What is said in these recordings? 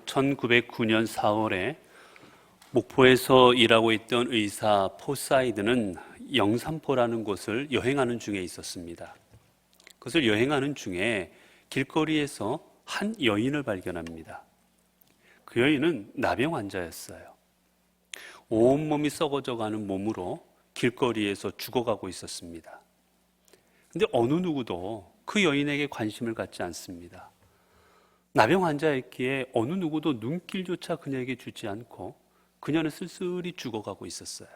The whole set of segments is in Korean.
1909년 4월에 목포에서 일하고 있던 의사 포사이드는 영산포라는 곳을 여행하는 중에 있었습니다. 그것을 여행하는 중에 길거리에서 한 여인을 발견합니다. 그 여인은 나병 환자였어요. 온몸이 썩어져가는 몸으로 길거리에서 죽어가고 있었습니다. 근데 어느 누구도 그 여인에게 관심을 갖지 않습니다. 나병 환자였기에 어느 누구도 눈길조차 그녀에게 주지 않고 그녀는 쓸쓸히 죽어가고 있었어요.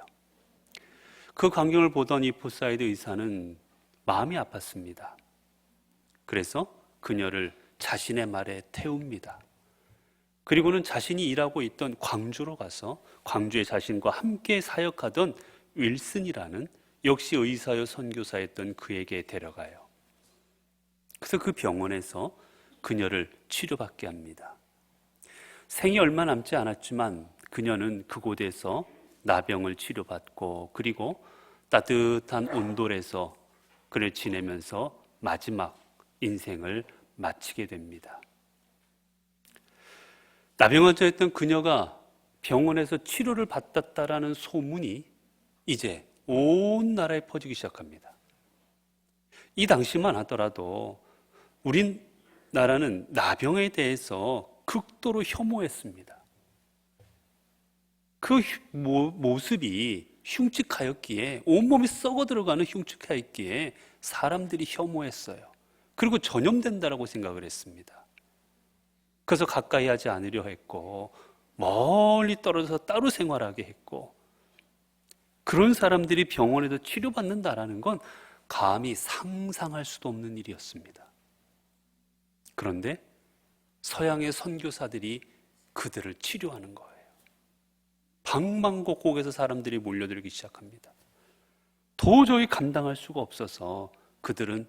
그 광경을 보던 이 포사이드 의사는 마음이 아팠습니다. 그래서 그녀를 자신의 말에 태웁니다. 그리고는 자신이 일하고 있던 광주로 가서 광주에 자신과 함께 사역하던 윌슨이라는 역시 의사여 선교사였던 그에게 데려가요. 그래서 그 병원에서 그녀를 치료받게 합니다. 생이 얼마 남지 않았지만 그녀는 그곳에서 나병을 치료받고 그리고 따뜻한 온돌에서 그를 지내면서 마지막 인생을 마치게 됩니다. 나병 환자였던 그녀가 병원에서 치료를 받았다라는 소문이 이제 온 나라에 퍼지기 시작합니다. 이 당시만 하더라도 우리나라는 나병에 대해서 극도로 혐오했습니다. 그 모습이 흉측하였기에, 온몸이 썩어 들어가는 흉측하였기에 사람들이 혐오했어요. 그리고 전염된다라고 생각을 했습니다. 그래서 가까이 하지 않으려 했고 멀리 떨어져서 따로 생활하게 했고, 그런 사람들이 병원에서 치료받는다라는 건 감히 상상할 수도 없는 일이었습니다. 그런데 서양의 선교사들이 그들을 치료하는 거예요. 방방곡곡에서 사람들이 몰려들기 시작합니다. 도저히 감당할 수가 없어서 그들은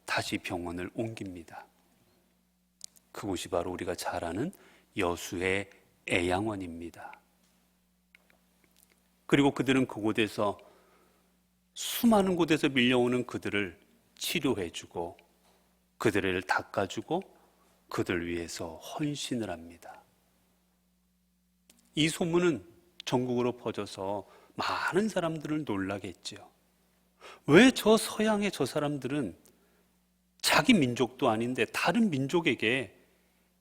다시 병원을 옮깁니다. 그곳이 바로 우리가 잘 아는 여수의 애양원입니다. 그리고 그들은 그곳에서 수많은 곳에서 밀려오는 그들을 치료해주고 그들을 닦아주고 그들 위해서 헌신을 합니다. 이 소문은 전국으로 퍼져서 많은 사람들을 놀라게 했죠. 왜 저 서양의 저 사람들은 자기 민족도 아닌데 다른 민족에게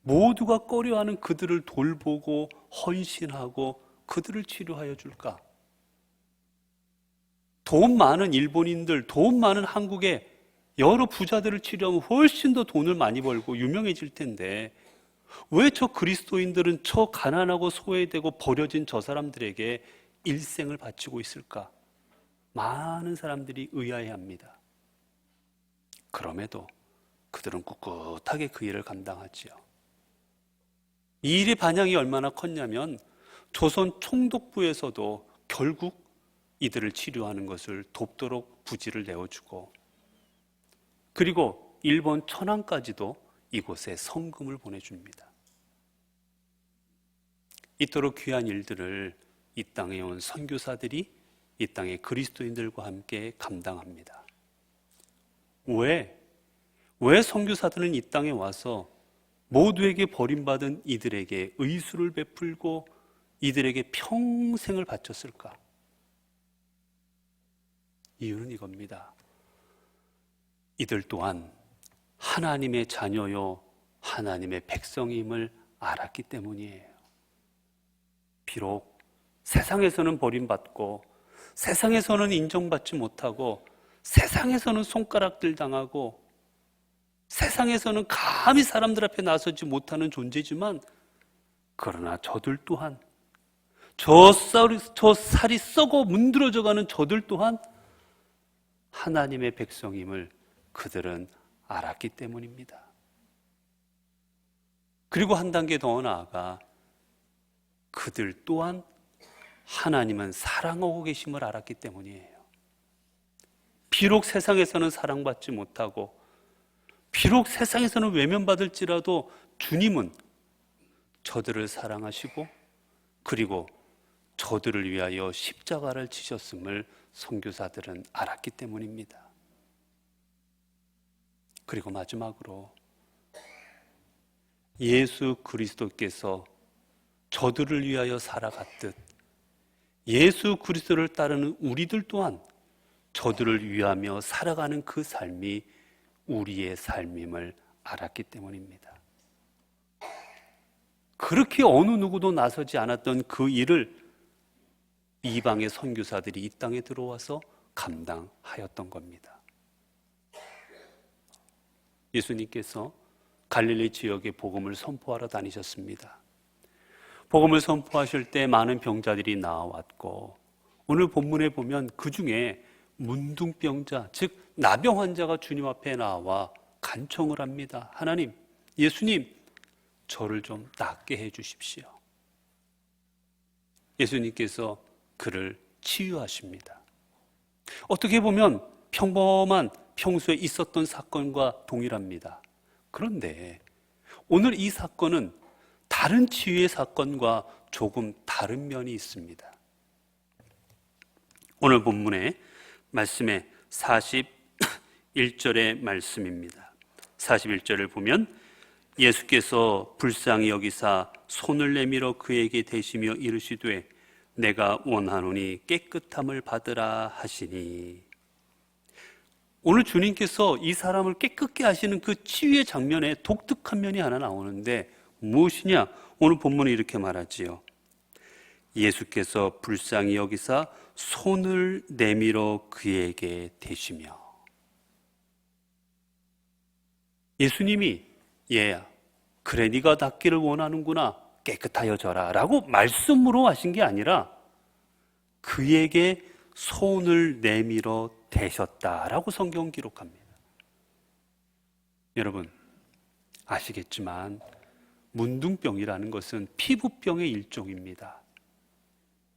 모두가 꺼려하는 그들을 돌보고 헌신하고 그들을 치료하여 줄까? 돈 많은 일본인들, 돈 많은 한국의 여러 부자들을 치료하면 훨씬 더 돈을 많이 벌고 유명해질 텐데 왜 저 그리스도인들은 저 가난하고 소외되고 버려진 저 사람들에게 일생을 바치고 있을까? 많은 사람들이 의아해합니다. 그럼에도 그들은 꿋꿋하게 그 일을 감당하지요. 이 일의 반향이 얼마나 컸냐면 조선 총독부에서도 결국 이들을 치료하는 것을 돕도록 부지를 내어주고, 그리고 일본 천황까지도 이곳에 성금을 보내줍니다. 이토록 귀한 일들을 이 땅에 온 선교사들이 이 땅의 그리스도인들과 함께 감당합니다. 왜 선교사들은 이 땅에 와서 모두에게 버림받은 이들에게 의술을 베풀고 이들에게 평생을 바쳤을까? 이유는 이겁니다. 이들 또한 하나님의 자녀요 하나님의 백성임을 알았기 때문이에요. 비록 세상에서는 버림받고 세상에서는 인정받지 못하고 세상에서는 손가락질 당하고 세상에서는 감히 사람들 앞에 나서지 못하는 존재지만, 그러나 저들 또한 저 살이 썩어 문드러져가는 저들 또한 하나님의 백성임을 그들은 알았기 때문입니다. 그리고 한 단계 더 나아가 그들 또한 하나님은 사랑하고 계심을 알았기 때문이에요. 비록 세상에서는 사랑받지 못하고 비록 세상에서는 외면받을지라도 주님은 저들을 사랑하시고 그리고 저들을 위하여 십자가를 지셨음을 선교사들은 알았기 때문입니다. 그리고 마지막으로 예수 그리스도께서 저들을 위하여 살아갔듯 예수 그리스도를 따르는 우리들 또한 저들을 위하며 살아가는 그 삶이 우리의 삶임을 알았기 때문입니다. 그렇게 어느 누구도 나서지 않았던 그 일을 이방의 선교사들이 이 땅에 들어와서 감당하였던 겁니다. 예수님께서 갈릴리 지역에 복음을 선포하러 다니셨습니다. 복음을 선포하실 때 많은 병자들이 나왔고, 오늘 본문에 보면 그 중에 문둥병자, 즉 나병 환자가 주님 앞에 나와 간청을 합니다. 하나님, 예수님, 저를 좀 낫게 해 주십시오. 예수님께서 그를 치유하십니다. 어떻게 보면 평범한 평소에 있었던 사건과 동일합니다. 그런데 오늘 이 사건은 다른 치유의 사건과 조금 다른 면이 있습니다. 오늘 본문의 말씀의 41절의 말씀입니다. 41절을 보면 예수께서 불쌍히 여기사 손을 내밀어 그에게 대시며 이르시되 내가 원하노니 깨끗함을 받으라 하시니. 오늘 주님께서 이 사람을 깨끗게 하시는 그 치유의 장면에 독특한 면이 하나 나오는데 무엇이냐? 오늘 본문이 이렇게 말하지요. 예수께서 불쌍히 여기사 손을 내밀어 그에게 대시며. 예수님이 얘야, 그래 네가 낫기를 원하는구나, 깨끗하여져라 라고 말씀으로 하신 게 아니라 그에게 손을 내밀어 대셨다라고 성경은 기록합니다. 여러분 아시겠지만 문둥병이라는 것은 피부병의 일종입니다.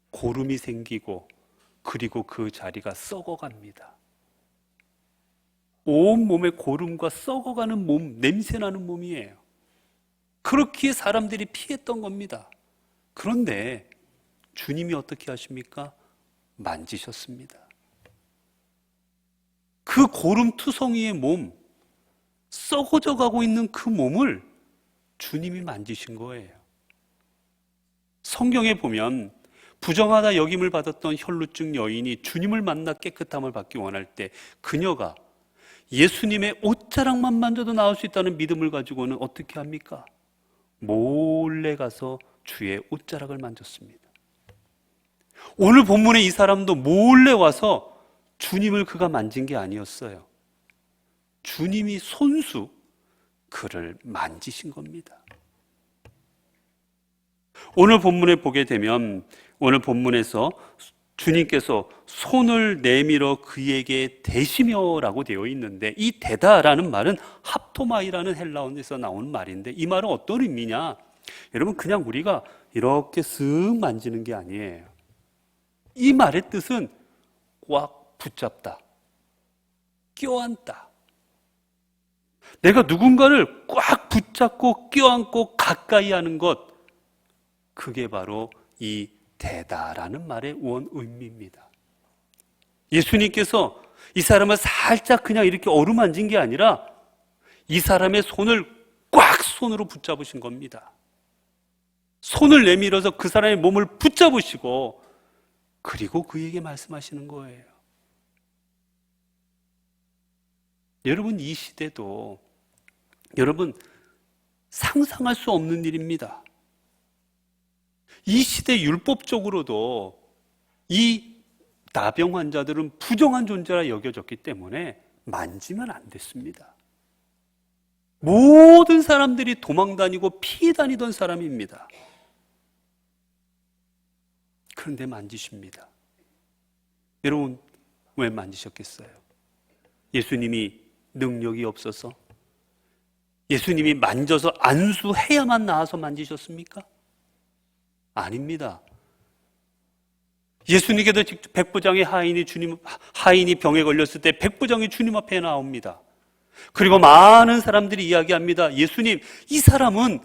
고름이 생기고 그리고 그 자리가 썩어갑니다. 온몸에 고름과 썩어가는 몸, 냄새나는 몸이에요. 그렇기에 사람들이 피했던 겁니다. 그런데 주님이 어떻게 하십니까? 만지셨습니다. 그 고름투성이의 몸, 썩어져 가고 있는 그 몸을 주님이 만지신 거예요. 성경에 보면 부정하다 여김을 받았던 혈루증 여인이 주님을 만나 깨끗함을 받기 원할 때 그녀가 예수님의 옷자락만 만져도 나을 수 있다는 믿음을 가지고는 어떻게 합니까? 몰래 가서 주의 옷자락을 만졌습니다. 오늘 본문에 이 사람도 몰래 와서 주님을 그가 만진 게 아니었어요. 주님이 손수 그를 만지신 겁니다. 오늘 본문에 보게 되면 오늘 본문에서 주님께서 손을 내밀어 그에게 대시며라고 되어 있는데 이 대다라는 말은 합토마이라는 헬라어에서 나온 말인데 이 말은 어떤 의미냐? 여러분 그냥 우리가 이렇게 쓱 만지는 게 아니에요. 이 말의 뜻은 꽉 붙잡다, 껴안다. 내가 누군가를 꽉 붙잡고 껴안고 가까이 하는 것, 그게 바로 이 대다라는 말의 원 의미입니다. 예수님께서 이 사람을 살짝 그냥 이렇게 어루만진 게 아니라 이 사람의 손을 꽉 손으로 붙잡으신 겁니다. 손을 내밀어서 그 사람의 몸을 붙잡으시고 그리고 그에게 말씀하시는 거예요. 여러분 이 시대도 여러분 상상할 수 없는 일입니다. 이 시대 율법적으로도 이 나병 환자들은 부정한 존재라 여겨졌기 때문에 만지면 안 됐습니다. 모든 사람들이 도망다니고 피해 다니던 사람입니다. 그런데 만지십니다. 여러분 왜 만지셨겠어요? 예수님이 능력이 없어서? 예수님이 만져서 안수해야만 나아서 만지셨습니까? 아닙니다. 예수님께도 직접 백부장의 하인이 병에 걸렸을 때 백부장이 주님 앞에 나옵니다. 그리고 많은 사람들이 이야기합니다. 예수님, 이 사람은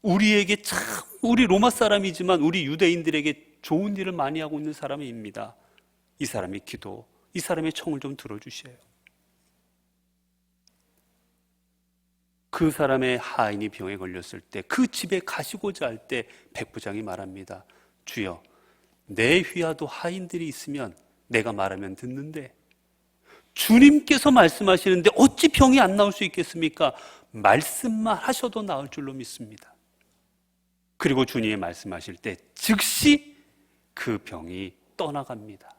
우리에게 참 우리 로마 사람이지만 우리 유대인들에게 좋은 일을 많이 하고 있는 사람입니다. 이 사람의 기도, 이 사람의 청을 좀 들어주세요. 그 사람의 하인이 병에 걸렸을 때 그 집에 가시고자 할 때 백부장이 말합니다. 주여, 내 휘하도 하인들이 있으면 내가 말하면 듣는데 주님께서 말씀하시는데 어찌 병이 안 나올 수 있겠습니까? 말씀만 하셔도 나을 줄로 믿습니다. 그리고 주님이 말씀하실 때 즉시 그 병이 떠나갑니다.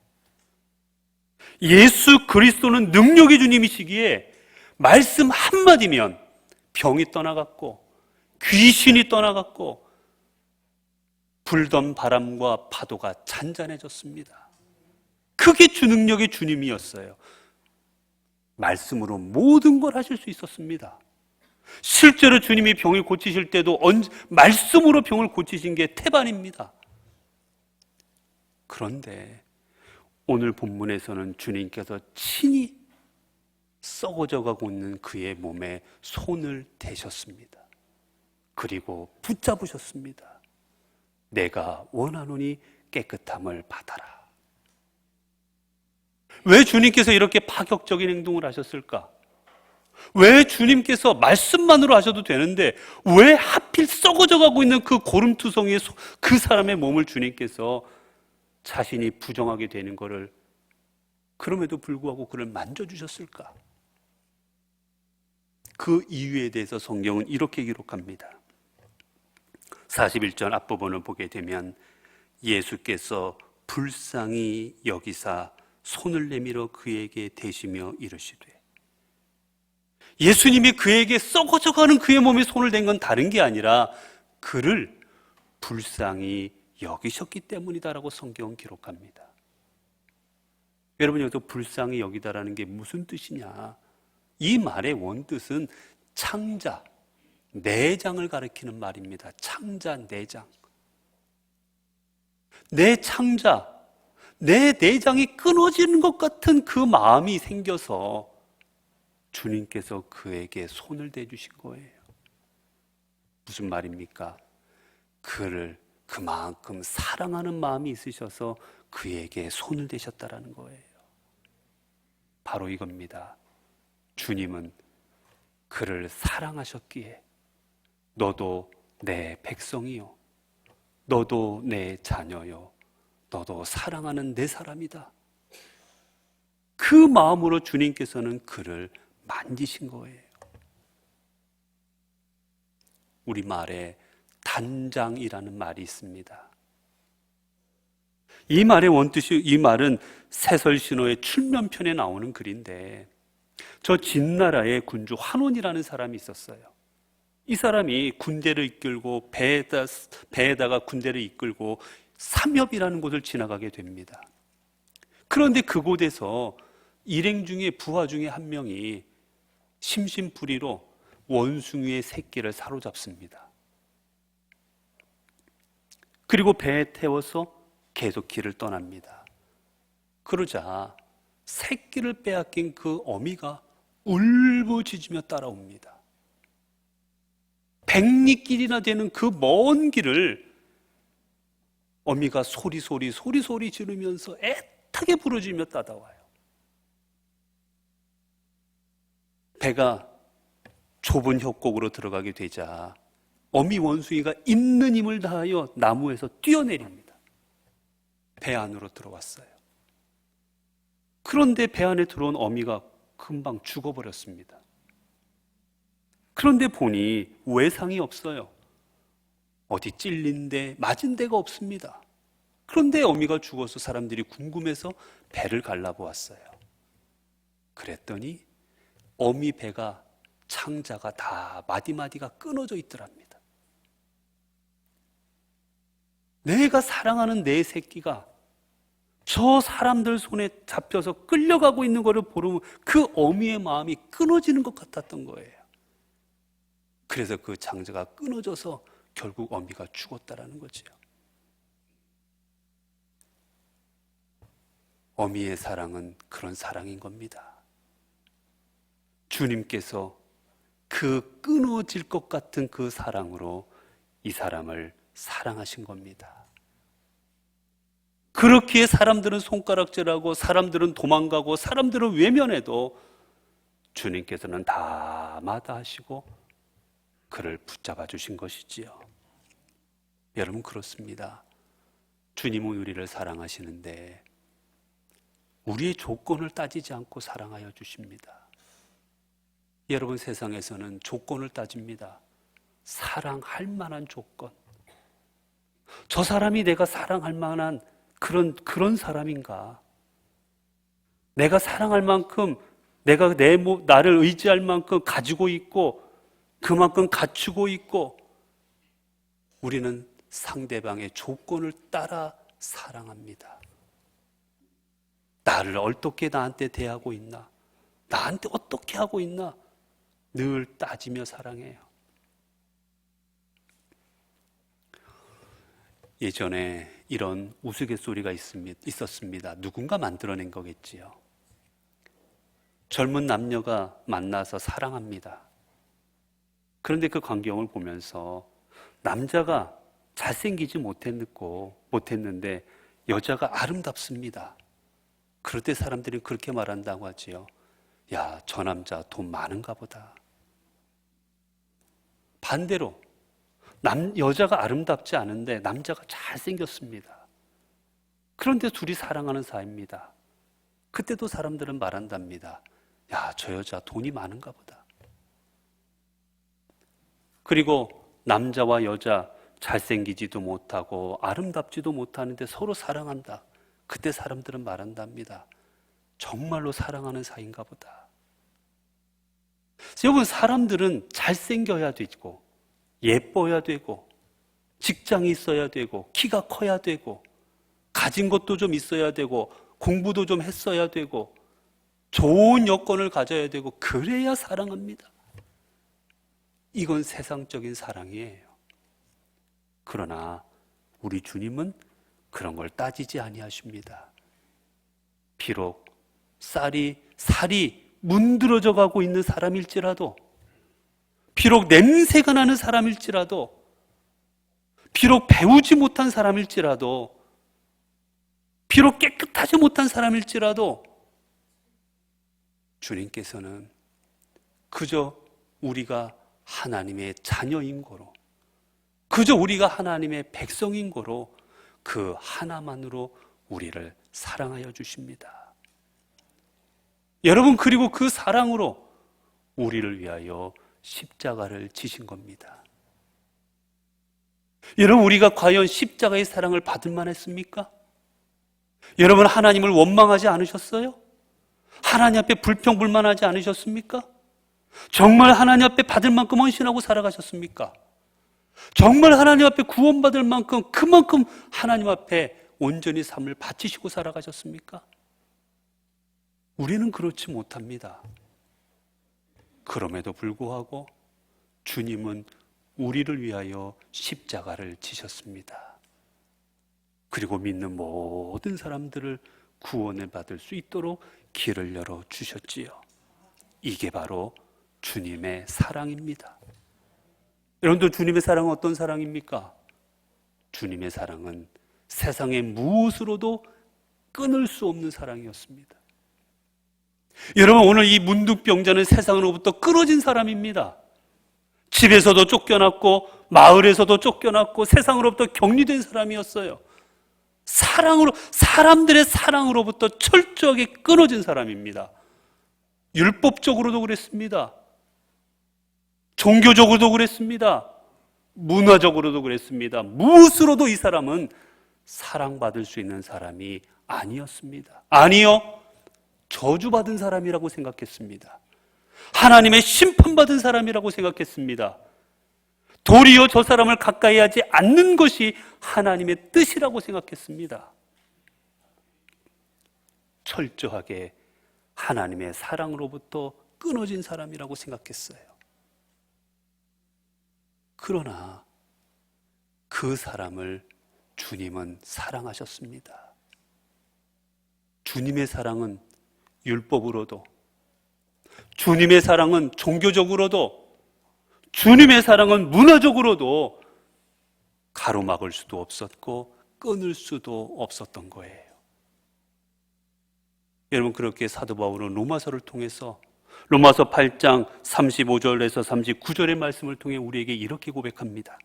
예수 그리스도는 능력의 주님이시기에 말씀 한마디면 병이 떠나갔고 귀신이 떠나갔고 불던 바람과 파도가 잔잔해졌습니다. 그게 주능력의 주님이었어요. 말씀으로 모든 걸 하실 수 있었습니다. 실제로 주님이 병을 고치실 때도 말씀으로 병을 고치신 게 태반입니다. 그런데 오늘 본문에서는 주님께서 친히 썩어져 가고 있는 그의 몸에 손을 대셨습니다. 그리고 붙잡으셨습니다. 내가 원하노니 깨끗함을 받아라. 왜 주님께서 이렇게 파격적인 행동을 하셨을까? 왜 주님께서 말씀만으로 하셔도 되는데 왜 하필 썩어져 가고 있는 그 고름투성이의 그 사람의 몸을 주님께서 자신이 부정하게 되는 것을 그럼에도 불구하고 그를 만져주셨을까? 그 이유에 대해서 성경은 이렇게 기록합니다. 41절 앞부분을 보게 되면 예수께서 불쌍히 여기사 손을 내밀어 그에게 대시며 이르시되, 예수님이 그에게 썩어져가는 그의 몸에 손을 댄 건 다른 게 아니라 그를 불쌍히 여기셨기 때문이다라고 성경은 기록합니다. 여러분, 여기서 불쌍히 여기다라는 게 무슨 뜻이냐? 이 말의 원뜻은 창자, 내장을 가리키는 말입니다. 창자, 내장. 내 창자, 내 내장이 끊어지는 것 같은 그 마음이 생겨서 주님께서 그에게 손을 대주신 거예요. 무슨 말입니까? 그를 그만큼 사랑하는 마음이 있으셔서 그에게 손을 대셨다라는 거예요. 바로 이겁니다. 주님은 그를 사랑하셨기에 너도 내 백성이요, 너도 내 자녀요, 너도 사랑하는 내 사람이다. 그 마음으로 주님께서는 그를 만지신 거예요. 우리말에 단장이라는 말이 있습니다. 이 말의 원뜻이, 이 말은 세설신호의 출면편에 나오는 글인데, 저 진나라의 군주 환원이라는 사람이 있었어요. 이 사람이 군대를 이끌고 배에다가 군대를 이끌고 삼협이라는 곳을 지나가게 됩니다. 그런데 그곳에서 일행 중에 부하 중에 한 명이 심심풀이로 원숭이의 새끼를 사로잡습니다. 그리고 배에 태워서 계속 길을 떠납니다. 그러자 새끼를 빼앗긴 그 어미가 울부짖으며 따라옵니다. 100리길이나 되는 그 먼 길을 어미가 소리소리 지르면서 애타게 부르짖으며 따라와요. 배가 좁은 협곡으로 들어가게 되자 어미 원숭이가 있는 힘을 다하여 나무에서 뛰어내립니다. 배 안으로 들어왔어요. 그런데 배 안에 들어온 어미가 금방 죽어버렸습니다. 그런데 보니 외상이 없어요. 어디 찔린 데, 맞은 데가 없습니다. 그런데 어미가 죽어서 사람들이 궁금해서 배를 갈라보았어요. 그랬더니 어미 배가, 창자가 다 마디마디가 끊어져 있더랍니다. 내가 사랑하는 내 새끼가 저 사람들 손에 잡혀서 끌려가고 있는 것을 보면 그 어미의 마음이 끊어지는 것 같았던 거예요. 그래서 그 창자가 끊어져서 결국 어미가 죽었다라는 거죠. 어미의 사랑은 그런 사랑인 겁니다. 주님께서 그 끊어질 것 같은 그 사랑으로 이 사람을 사랑하신 겁니다. 그렇기에 사람들은 손가락질하고 사람들은 도망가고 사람들은 외면해도 주님께서는 다 마다하시고 그를 붙잡아 주신 것이지요. 여러분, 그렇습니다. 주님은 우리를 사랑하시는데 우리의 조건을 따지지 않고 사랑하여 주십니다. 여러분, 세상에서는 조건을 따집니다. 사랑할 만한 조건. 저 사람이 내가 사랑할 만한 그런 사람인가? 내가 사랑할 만큼, 내가 나를 의지할 만큼 가지고 있고, 그만큼 갖추고 있고, 우리는 상대방의 조건을 따라 사랑합니다. 나를 어떻게 나한테 대하고 있나? 나한테 어떻게 하고 있나? 늘 따지며 사랑해요. 예전에 이런 우스갯소리가 있었습니다. 누군가 만들어낸 거겠지요. 젊은 남녀가 만나서 사랑합니다. 그런데 그 광경을 보면서 남자가 잘생기지 못했는데 여자가 아름답습니다. 그럴 때 사람들이 그렇게 말한다고 하지요. 야, 저 남자 돈 많은가 보다. 반대로 여자가 아름답지 않은데 남자가 잘생겼습니다. 그런데 둘이 사랑하는 사이입니다. 그때도 사람들은 말한답니다. 야, 저 여자 돈이 많은가 보다. 그리고 남자와 여자 잘생기지도 못하고 아름답지도 못하는데 서로 사랑한다. 그때 사람들은 말한답니다. 정말로 사랑하는 사이인가 보다. 여러분, 사람들은 잘생겨야 되고 예뻐야 되고 직장이 있어야 되고 키가 커야 되고 가진 것도 좀 있어야 되고 공부도 좀 했어야 되고 좋은 여건을 가져야 되고 그래야 사랑합니다. 이건 세상적인 사랑이에요. 그러나 우리 주님은 그런 걸 따지지 아니하십니다. 비록 살이 문드러져 가고 있는 사람일지라도, 비록 냄새가 나는 사람일지라도, 비록 배우지 못한 사람일지라도, 비록 깨끗하지 못한 사람일지라도 주님께서는 그저 우리가 하나님의 자녀인 거로, 그저 우리가 하나님의 백성인 거로 그 하나만으로 우리를 사랑하여 주십니다. 여러분, 그리고 그 사랑으로 우리를 위하여 십자가를 지신 겁니다. 여러분, 우리가 과연 십자가의 사랑을 받을 만했습니까? 여러분, 하나님을 원망하지 않으셨어요? 하나님 앞에 불평불만하지 않으셨습니까? 정말 하나님 앞에 받을 만큼 헌신하고 살아가셨습니까? 정말 하나님 앞에 구원받을 만큼 그만큼 하나님 앞에 온전히 삶을 바치시고 살아가셨습니까? 우리는 그렇지 못합니다. 그럼에도 불구하고 주님은 우리를 위하여 십자가를 지셨습니다. 그리고 믿는 모든 사람들을 구원을 받을 수 있도록 길을 열어 주셨지요. 이게 바로 주님의 사랑입니다. 여러분들, 주님의 사랑은 어떤 사랑입니까? 주님의 사랑은 세상의 무엇으로도 끊을 수 없는 사랑이었습니다. 여러분, 오늘 이 문득병자는 세상으로부터 끊어진 사람입니다. 집에서도 쫓겨났고 마을에서도 쫓겨났고 세상으로부터 격리된 사람이었어요. 사람들의 사랑으로부터 철저하게 끊어진 사람입니다. 율법적으로도 그랬습니다. 종교적으로도 그랬습니다. 문화적으로도 그랬습니다. 무엇으로도 이 사람은 사랑받을 수 있는 사람이 아니었습니다. 아니요, 저주받은 사람이라고 생각했습니다. 하나님의 심판받은 사람이라고 생각했습니다. 도리어 저 사람을 가까이 하지 않는 것이 하나님의 뜻이라고 생각했습니다. 철저하게 하나님의 사랑으로부터 끊어진 사람이라고 생각했어요. 그러나 그 사람을 주님은 사랑하셨습니다. 주님의 사랑은 율법으로도, 주님의 사랑은 종교적으로도, 주님의 사랑은 문화적으로도 가로막을 수도 없었고 끊을 수도 없었던 거예요. 여러분, 그렇게 사도 바울은 로마서를 통해서 로마서 8장 35절에서 39절의 말씀을 통해 우리에게 이렇게 고백합니다.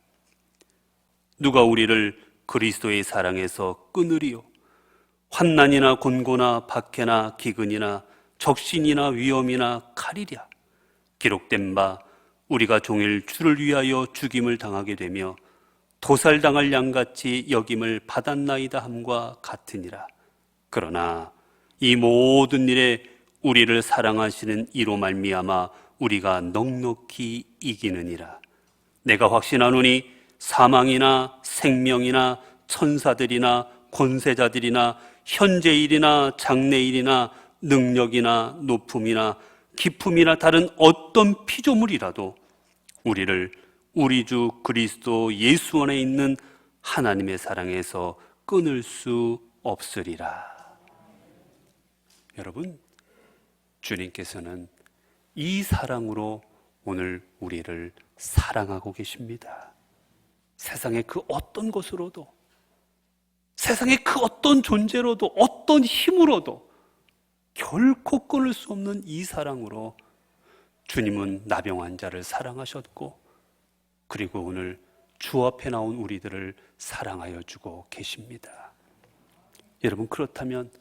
누가 우리를 그리스도의 사랑에서 끊으리요? 환난이나 곤고나 박해나 기근이나 적신이나 위험이나 칼이랴. 기록된 바 우리가 종일 주를 위하여 죽임을 당하게 되며 도살당할 양같이 여김을 받았나이다 함과 같으니라. 그러나 이 모든 일에 우리를 사랑하시는 이로 말미암아 우리가 넉넉히 이기느니라. 내가 확신하노니 사망이나 생명이나 천사들이나 권세자들이나 현재일이나 장래일이나 능력이나 높음이나 기품이나 다른 어떤 피조물이라도 우리를 우리 주 그리스도 예수 안에 있는 하나님의 사랑에서 끊을 수 없으리라. 여러분, 주님께서는 이 사랑으로 오늘 우리를 사랑하고 계십니다. 세상의 그 어떤 것으로도, 세상의 그 어떤 존재로도, 어떤 힘으로도 결코 끊을 수 없는 이 사랑으로 주님은 나병 환자를 사랑하셨고, 그리고 오늘 주 앞에 나온 우리들을 사랑하여 주고 계십니다. 여러분, 그렇다면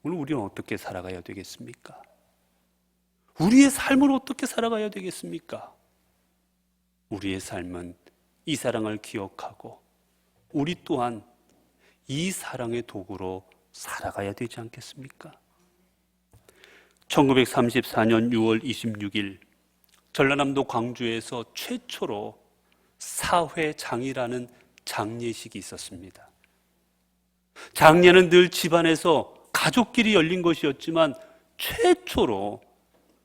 오늘 우리는 어떻게 살아가야 되겠습니까? 우리의 삶을 어떻게 살아가야 되겠습니까? 우리의 삶은 이 사랑을 기억하고 우리 또한 이 사랑의 도구로 살아가야 되지 않겠습니까? 1934년 6월 26일 전라남도 광주에서 최초로 사회장이라는 장례식이 있었습니다. 장례는 늘 집안에서 가족끼리 열린 것이었지만 최초로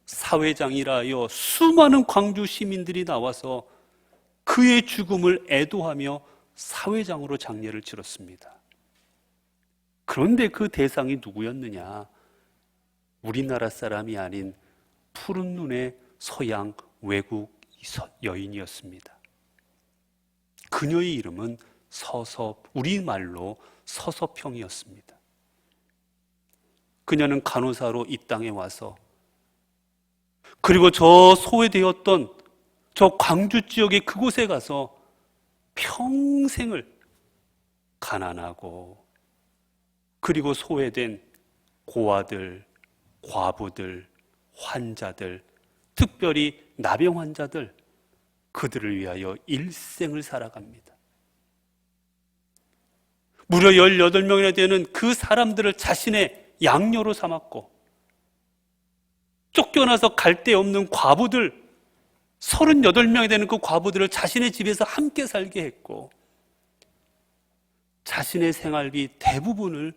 사회장이라 하여 수많은 광주 시민들이 나와서 그의 죽음을 애도하며 사회장으로 장례를 치렀습니다. 그런데 그 대상이 누구였느냐? 우리나라 사람이 아닌 푸른 눈의 서양 외국 여인이었습니다. 그녀의 이름은 우리말로 서서평이었습니다. 그녀는 간호사로 이 땅에 와서, 그리고 저 소외되었던 저 광주 지역의 그곳에 가서 평생을 가난하고 그리고 소외된 고아들, 과부들, 환자들, 특별히 나병 환자들, 그들을 위하여 일생을 살아갑니다. 무려 18명이나 되는 그 사람들을 자신의 양녀로 삼았고, 쫓겨나서 갈 데 없는 과부들 38명이 되는 그 과부들을 자신의 집에서 함께 살게 했고, 자신의 생활비 대부분을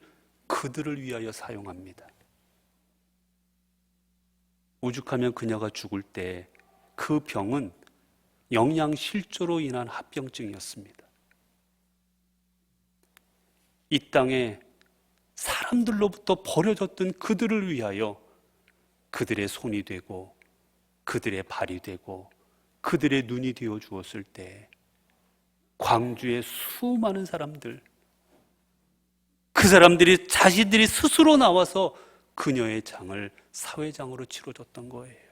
그들을 위하여 사용합니다. 오죽하면 그녀가 죽을 때 그 병은 영양실조로 인한 합병증이었습니다. 이 땅에 사람들로부터 버려졌던 그들을 위하여 그들의 손이 되고 그들의 발이 되고 그들의 눈이 되어 주었을 때 광주의 수많은 사람들, 그 사람들이 자신들이 스스로 나와서 그녀의 장을 사회장으로 치러줬던 거예요.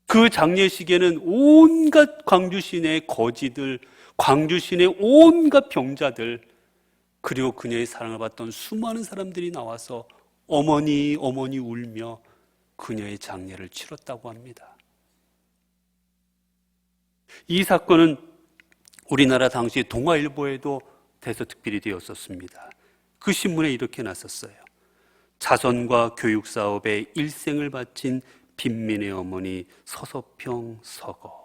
그 장례식에는 온갖 광주 시내의 거지들, 광주 시내의 온갖 병자들, 그리고 그녀의 사랑을 받던 수많은 사람들이 나와서 어머니 어머니 울며 그녀의 장례를 치렀다고 합니다. 이 사건은 우리나라 당시 동아일보에도 대서특필이 되었었습니다. 그 신문에 이렇게 났었어요. 자선과 교육사업에 일생을 바친 빈민의 어머니 서서평 서거.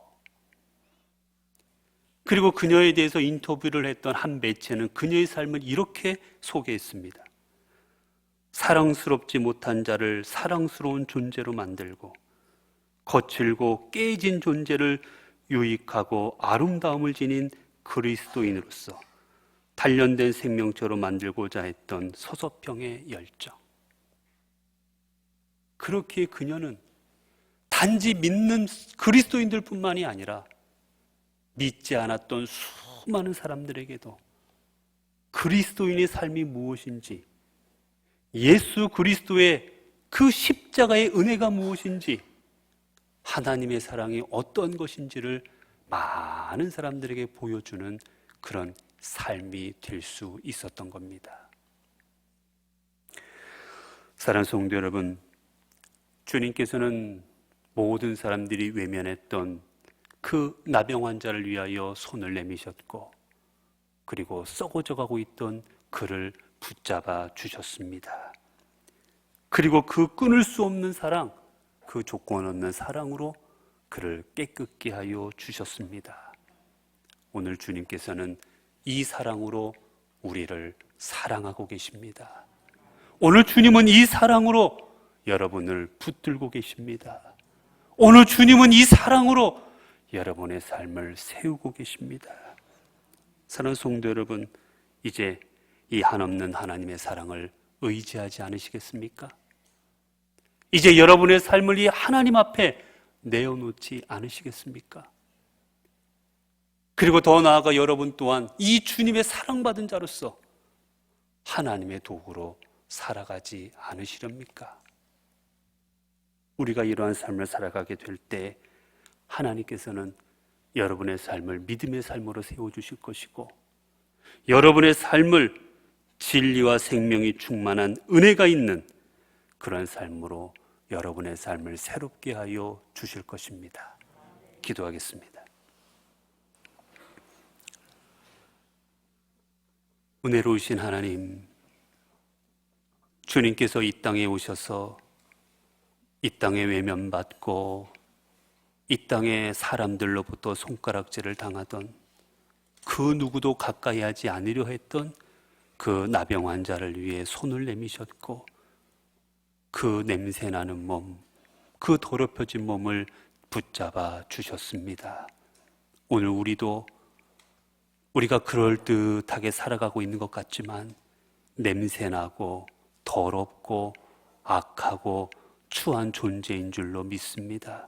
그리고 그녀에 대해서 인터뷰를 했던 한 매체는 그녀의 삶을 이렇게 소개했습니다. 사랑스럽지 못한 자를 사랑스러운 존재로 만들고, 거칠고 깨진 존재를 유익하고 아름다움을 지닌 그리스도인으로서 단련된 생명체로 만들고자 했던 서서평의 열정. 그렇게 그녀는 단지 믿는 그리스도인들 뿐만이 아니라 믿지 않았던 수많은 사람들에게도 그리스도인의 삶이 무엇인지, 예수 그리스도의 그 십자가의 은혜가 무엇인지, 하나님의 사랑이 어떤 것인지를 많은 사람들에게 보여주는 그런 삶이 될 수 있었던 겁니다. 사랑하는 성도 여러분, 주님께서는 모든 사람들이 외면했던 그 나병 환자를 위하여 손을 내미셨고, 그리고 썩어져 가고 있던 그를 붙잡아 주셨습니다. 그리고 그 끊을 수 없는 사랑, 그 조건 없는 사랑으로 그를 깨끗게 하여 주셨습니다. 오늘 주님께서는 이 사랑으로 우리를 사랑하고 계십니다. 오늘 주님은 이 사랑으로 여러분을 붙들고 계십니다. 오늘 주님은 이 사랑으로 여러분의 삶을 세우고 계십니다. 사랑하는 성도 여러분, 이제 이 한없는 하나님의 사랑을 의지하지 않으시겠습니까? 이제 여러분의 삶을 이 하나님 앞에 내어놓지 않으시겠습니까? 그리고 더 나아가 여러분 또한 이 주님의 사랑받은 자로서 하나님의 도구로 살아가지 않으시렵니까? 우리가 이러한 삶을 살아가게 될 때 하나님께서는 여러분의 삶을 믿음의 삶으로 세워주실 것이고, 여러분의 삶을 진리와 생명이 충만한 은혜가 있는 그런 삶으로 여러분의 삶을 새롭게 하여 주실 것입니다. 기도하겠습니다. 은혜로우신 하나님, 주님께서 이 땅에 오셔서 이 땅에 외면받고 이 땅에 사람들로부터 손가락질을 당하던 그 누구도 가까이 하지 않으려 했던 그 나병 환자를 위해 손을 내미셨고, 그 냄새나는 몸, 그 더럽혀진 몸을 붙잡아 주셨습니다. 오늘 우리가 그럴듯하게 살아가고 있는 것 같지만 냄새나고 더럽고 악하고 추한 존재인 줄로 믿습니다.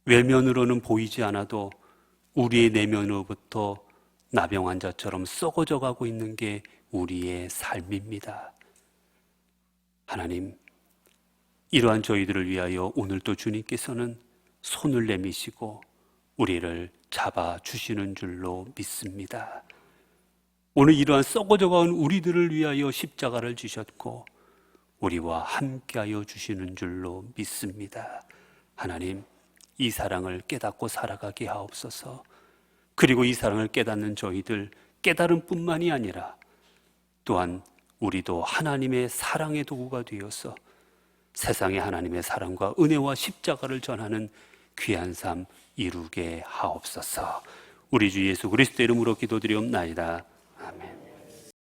외면으로는 보이지 않아도 우리의 내면으로부터 나병 환자처럼 썩어져 가고 있는 게 우리의 삶입니다. 하나님, 이러한 저희들을 위하여 오늘도 주님께서는 손을 내미시고 우리를 잡아주시는 줄로 믿습니다. 오늘 이러한 썩어져가는 우리들을 위하여 십자가를 지셨고 우리와 함께하여 주시는 줄로 믿습니다. 하나님, 이 사랑을 깨닫고 살아가게 하옵소서. 그리고 이 사랑을 깨닫는 저희들, 깨달음뿐만이 아니라 또한 우리도 하나님의 사랑의 도구가 되어서 세상에 하나님의 사랑과 은혜와 십자가를 전하는 귀한 삶 이루게 하옵소서. 우리 주 예수 그리스도 이름으로 기도드리옵나이다.